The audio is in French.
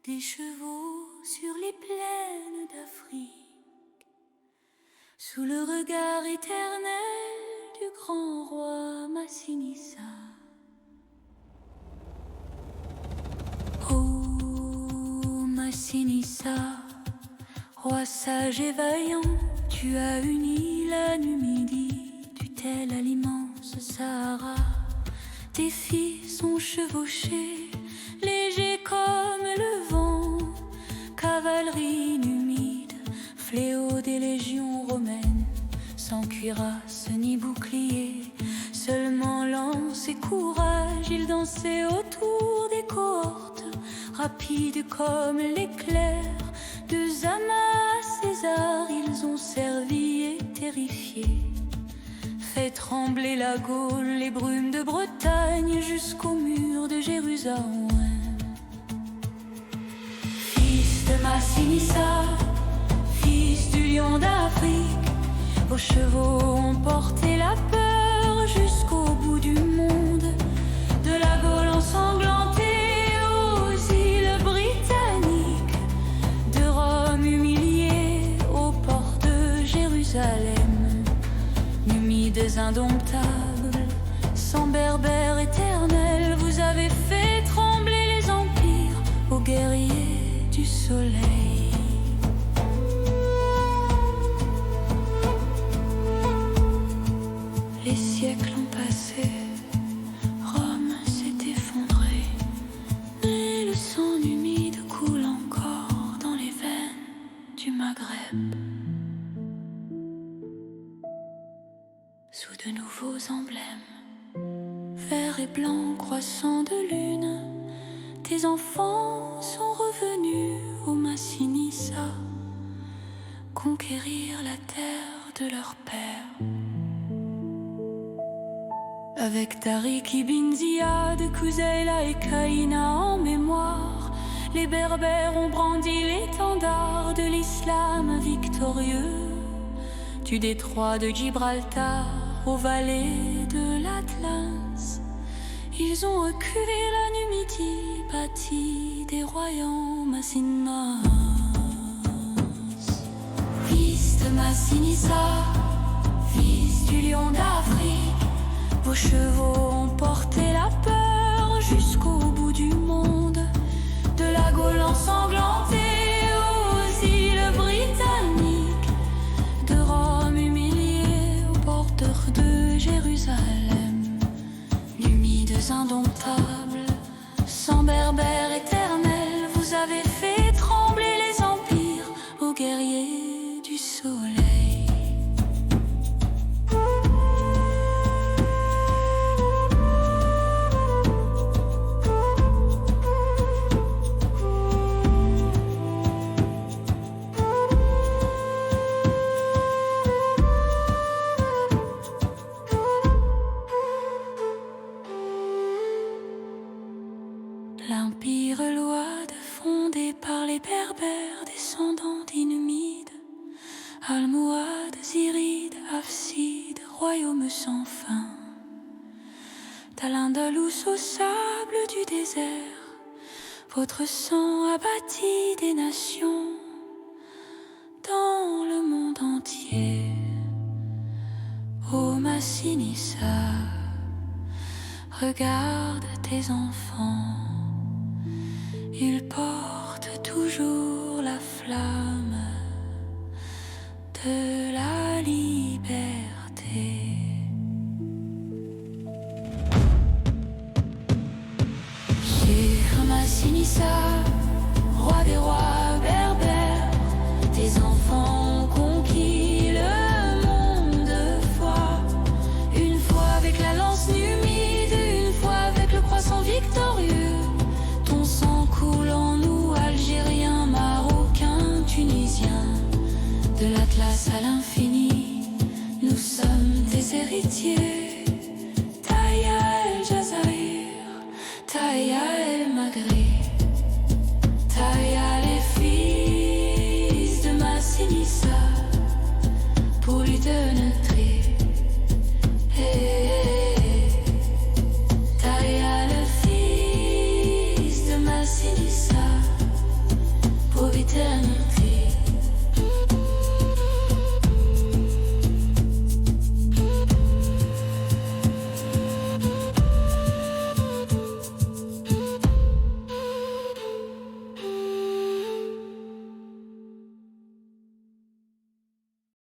des chevaux sur les plaines d'Afrique, sous le regard éternel du grand roi Massinissa. Oh Massinissa, roi sage et vaillant, tu as uni la Numidie, tutelle à l'immense Sahara. Tes fils sont chevauchés, légers comme le vent, cavalerie numide, fléau des légions romaines, sans cuirasse ni bouclier, seulement lance et courage. Ils dansaient autour des cohortes, rapides comme l'éclair. De Zama à César, ils ont servi et terrifié, fait trembler la Gaule, les brumes de Bretagne, jusqu'au mur de Jérusalem. Fils de Massinissa, fils du lion d'Afrique, vos chevaux ont porté la peur jusqu'au bout du monde, de la Gaule ensanglantée aux îles britanniques, de Rome humiliée aux portes de Jérusalem. Numides indomptables, sans berbères éternels, vous avez fait trembler les empires aux guerriers du soleil. Les siècles ont passé, Rome s'est effondrée, mais le sang humide coule encore dans les veines du Maghreb. Sous de nouveaux emblèmes, vert et blanc croissant de lune, tes enfants sont revenus au Massinissa, conquérir la terre de leur père. Avec Tariq ibn Ziyad, Kouzaïla et Kaïna en mémoire, les Berbères ont brandi l'étendard de l'islam victorieux, du détroit de Gibraltar aux vallées de l'Atlas. Ils ont reculé la Numidie, bâti des royaumes Massinnas. Fils de Massinissa, fils du lion d'Afrique, vos chevaux ont porté la peur jusqu'au bout du monde, de la Gaule ensanglantée aux îles britanniques, de Rome humiliée aux portes de Jérusalem. Numides indomptables, sans berbères éternels, vous avez fait trembler les empires aux guerriers du soleil. L'empire Louad, fondé par les Berbères, descendants d'Inumides, Almohades, Zirides, Hafsides, royaume sans fin. D'Al-Andalus au sable du désert, votre sang a bâti des nations dans le monde entier. Ô Massinissa, regarde tes enfants, ils portent toujours la flamme de la liberté. Cheikh Massinissa, roi des rois berbères, tes enfants ont conquis le monde de foi. Une fois avec la lance numide, une fois avec le croissant victorieux. Ton sang coule en nous, Algériens, Marocains, Tunisiens. De l'Atlas à l'infini, nous sommes tes héritiers.